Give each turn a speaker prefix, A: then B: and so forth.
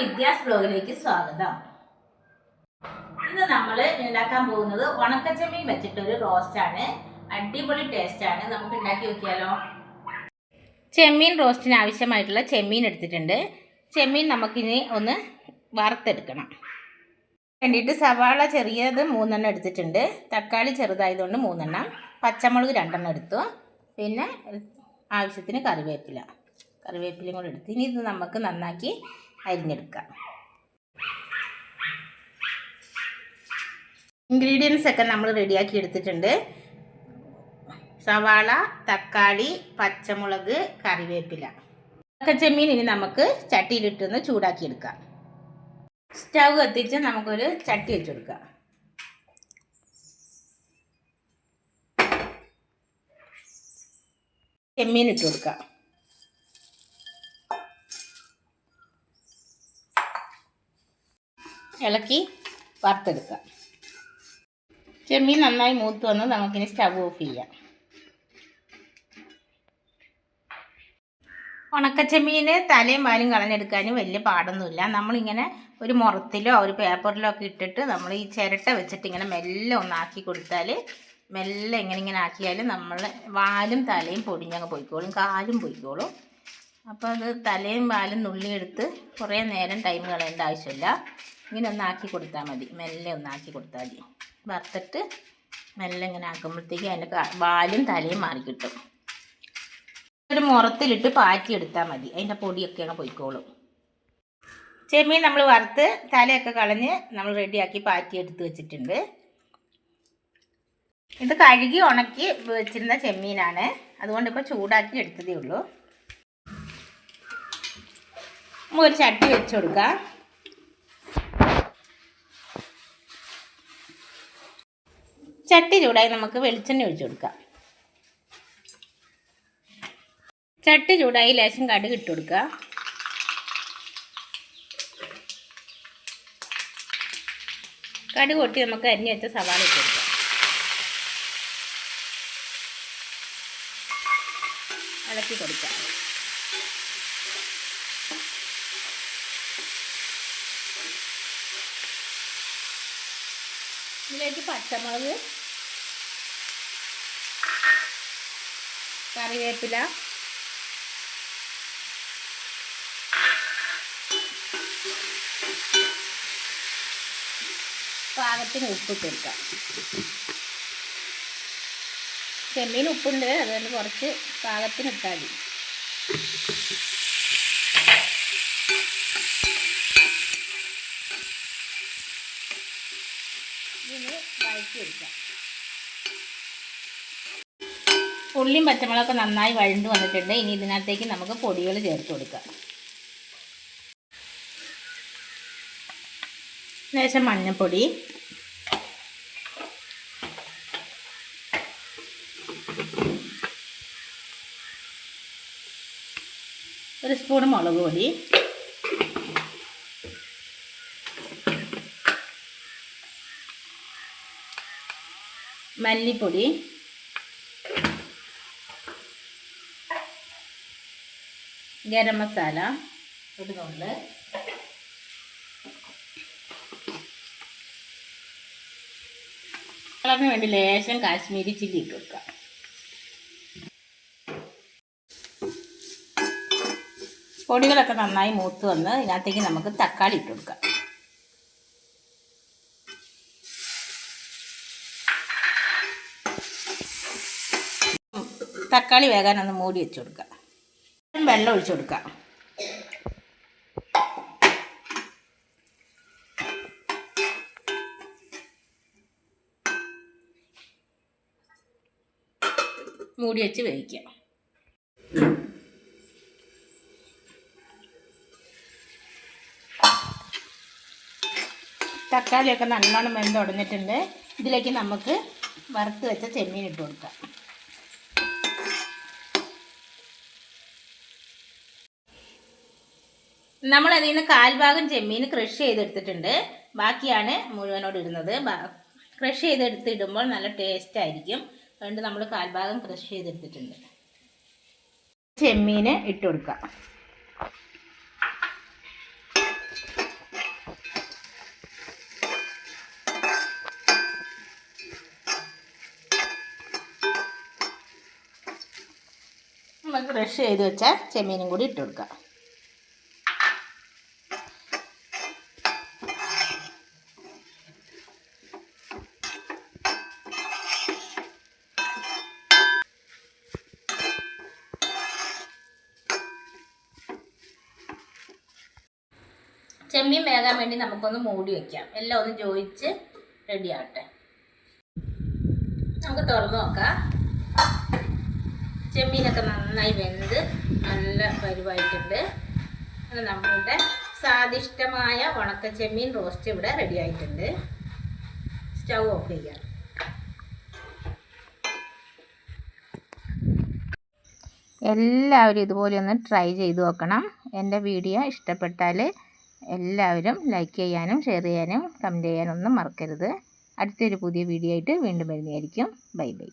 A: വിദ്യാസ് ബ്ലോഗിലേക്ക് സ്വാഗതം. ഇന്ന് നമ്മൾ ഉണ്ടാക്കാൻ പോകുന്നത് ഉണക്കച്ചെമ്മീൻ വെച്ചിട്ടൊരു റോസ്റ്റാണ്. അടിപൊളി ടേസ്റ്റാണ്. നമുക്ക് ഉണ്ടാക്കി നോക്കിയാലോ. ചെമ്മീൻ റോസ്റ്റിന് ആവശ്യമായിട്ടുള്ള ചെമ്മീൻ എടുത്തിട്ടുണ്ട്. ചെമ്മീൻ നമുക്കിനി ഒന്ന് വറുത്തെടുക്കണം. വേണ്ടിയിട്ട് സവാള ചെറിയത് 3 എണ്ണം എടുത്തിട്ടുണ്ട്. തക്കാളി ചെറുതായതുകൊണ്ട് 3 എണ്ണം, പച്ചമുളക് 2 എണ്ണം എടുത്തു. പിന്നെ ആവശ്യത്തിന് കറിവേപ്പിലയും കൂടെ എടുത്ത് ഇനി ഇത് നമുക്ക് നന്നാക്കി അരിഞ്ഞെടുക്കാം. ഇൻഗ്രീഡിയൻസ് ഒക്കെ നമ്മൾ റെഡിയാക്കി എടുത്തിട്ടുണ്ട്. സവാള, തക്കാളി, പച്ചമുളക്, കറിവേപ്പില. ചെമ്മീൻ ഇനി നമുക്ക് ചട്ടിയിലിട്ടൊന്ന് ചൂടാക്കിയെടുക്കാം. സ്റ്റൗ കത്തിച്ച് നമുക്കൊരു ചട്ടി വെച്ചെടുക്കാം. ചെമ്മീൻ ഇട്ട് കൊടുക്കാം. ഇളക്കി വറുത്തെടുക്കാം. ചെമ്മീൻ നന്നായി മൂത്ത് വന്ന് നമുക്കിനി സ്റ്റവ് ഓഫ് ചെയ്യാം. ഉണക്കച്ചെമ്മീൻ തലയും വാലും കളഞ്ഞെടുക്കാനും വലിയ പാടൊന്നുമില്ല. നമ്മളിങ്ങനെ ഒരു മുറത്തിലോ ഒരു പേപ്പറിലോ ഒക്കെ ഇട്ടിട്ട് നമ്മൾ ഈ ചിരട്ട വെച്ചിട്ട് ഇങ്ങനെ മെല്ലെ ഒന്നാക്കി കൊടുത്താൽ, മെല്ലെ ഇങ്ങനെ ആക്കിയാൽ നമ്മൾ വാലും തലയും പൊടിഞ്ഞങ്ങ് പോയിക്കോളും, കാലും പോയിക്കോളും. അപ്പോൾ അത് തലയും വാലും നുള്ളിയെടുത്ത് കുറേ നേരം ടൈം കളയേണ്ട ആവശ്യമില്ല. ഇങ്ങനെ ഒന്നാക്കി കൊടുത്താൽ മതി. മെല്ലെ ഒന്നാക്കി കൊടുത്താൽ മതി. വറുത്തിട്ട് മെല്ലെ ഇങ്ങനെ ആക്കുമ്പോഴത്തേക്ക് അതിൻ്റെ വാലും തലയും മാറിക്കിട്ടും. ഒരു മുറത്തിലിട്ട് പാറ്റിയെടുത്താൽ മതി. അതിൻ്റെ പൊടിയൊക്കെ അങ്ങ് പോയിക്കോളും. ചെമ്മീൻ നമ്മൾ വറുത്ത് തലയൊക്കെ കളഞ്ഞ് നമ്മൾ റെഡിയാക്കി പാറ്റിയെടുത്ത് വെച്ചിട്ടുണ്ട്. ഇത് കഴുകി ഉണക്കി വെച്ചിരുന്ന ചെമ്മീനാണ്. അതുകൊണ്ട് ഇപ്പോൾ ചൂടാക്കി എടുത്തതേ ഉള്ളൂ. ഒരു ചട്ടി വെച്ച് കൊടുക്കാം. ചട്ടി ചൂടായി നമുക്ക് വെളിച്ചെണ്ണ ഒഴിച്ചു കൊടുക്കാം. ചട്ടി ചൂടായി ലേശം കടുക് ഇട്ട് കൊടുക്കുക. കടുക് പൊട്ടി നമുക്ക് അരിഞ്ഞ് വെച്ച സവാള ഇട്ട് കൊടുക്കാം. ഇളക്കി കൊടുക്കാം. ഇതിലേക്ക് പച്ചമുളക്, കറിവേപ്പില, പാകത്തിന് ഉപ്പിട്ട് കൊടുക്കാം. ചെമ്മീൻ ഉപ്പുണ്ട്, അതുകൊണ്ട് കുറച്ച് പാകത്തിന് ഇട്ടാൽ മതി. ഇതിന് വഴറ്റി എടുക്കാം. ഉള്ളിയും പച്ചമുളകൊക്കെ നന്നായി വഴണ്ട് വന്നിട്ടുണ്ട്. ഇനി ഇതിനകത്തേക്ക് നമുക്ക് പൊടികൾ ചേർത്ത് കൊടുക്കാം. ലേശം മഞ്ഞൾപ്പൊടി, ഒരു സ്പൂൺ മുളക് പൊടി, മല്ലിപ്പൊടി, ഗരം മസാല ഒരു നുള്ള്, കളറിന് വേണ്ടി ലേശം കാശ്മീരി ചില്ലി ഇട്ട് കൊടുക്കാം. പൊടികളൊക്കെ നന്നായി മൂത്ത് വന്ന് ഇതിനകത്തേക്ക് നമുക്ക് തക്കാളി ഇട്ട് കൊടുക്കാം. തക്കാളി വേകാൻ ഒന്ന് മൂടി വെച്ച് കൊടുക്കാം. വെള്ളം ഒഴിച്ചു കൊടുക്കാം. മൂടി വെച്ച് വേവിക്കാം. തക്കാളിയൊക്കെ നല്ലോണം വെന്ത് ഉടഞ്ഞിട്ടുണ്ട്. ഇതിലേക്ക് നമുക്ക് വറുത്ത് വെച്ച ചെമ്മീൻ ഇട്ട് കൊടുക്കാം. നമ്മളതിൽ നിന്ന് കാൽഭാഗം ചെമ്മീൻ ക്രഷ് ചെയ്തെടുത്തിട്ടുണ്ട്. ബാക്കിയാണ് മുഴുവനോട് ഇടുന്നത്. ക്രഷ് ചെയ്തെടുത്തിടുമ്പോൾ നല്ല ടേസ്റ്റ് ആയിരിക്കും. അതുകൊണ്ട് നമ്മൾ കാൽഭാഗം ക്രഷ് ചെയ്തെടുത്തിട്ടുണ്ട്. ചെമ്മീൻ ഇട്ട് കൊടുക്കാം. നമുക്ക് ക്രഷ് ചെയ്ത് വെച്ച ചെമ്മീനും കൂടി ഇട്ട് കൊടുക്കാം. ചെമ്മീൻ വേകാൻ വേണ്ടി നമുക്കൊന്ന് മൂടി വയ്ക്കാം. എല്ലാം ഒന്ന് ജോയിച്ച് റെഡി ആവട്ടെ. നമുക്ക് തുറന്ന് നോക്കാം. ചെമ്മീനൊക്കെ നന്നായി വെന്ത് നല്ല പരുവായിട്ടുണ്ട്. അങ്ങനെ നമ്മളുടെ സ്വാദിഷ്ടമായ ഉണക്ക ചെമ്മീൻ റോസ്റ്റ് ഇവിടെ റെഡി ആയിട്ടുണ്ട്. സ്റ്റൗ ഓഫ് ചെയ്യാം. എല്ലാവരും ഇതുപോലെ ഒന്ന് ട്രൈ ചെയ്ത് നോക്കണം. എൻ്റെ വീഡിയോ ഇഷ്ടപ്പെട്ടാൽ എല്ലാവരും ലൈക്ക് ചെയ്യാനും ഷെയർ ചെയ്യാനും കമൻറ്റ് ചെയ്യാനും ഒന്നും മറക്കരുത്. അടുത്തൊരു പുതിയ വീഡിയോ ആയിട്ട് വീണ്ടും വരുന്നതായിരിക്കും. Bye bye.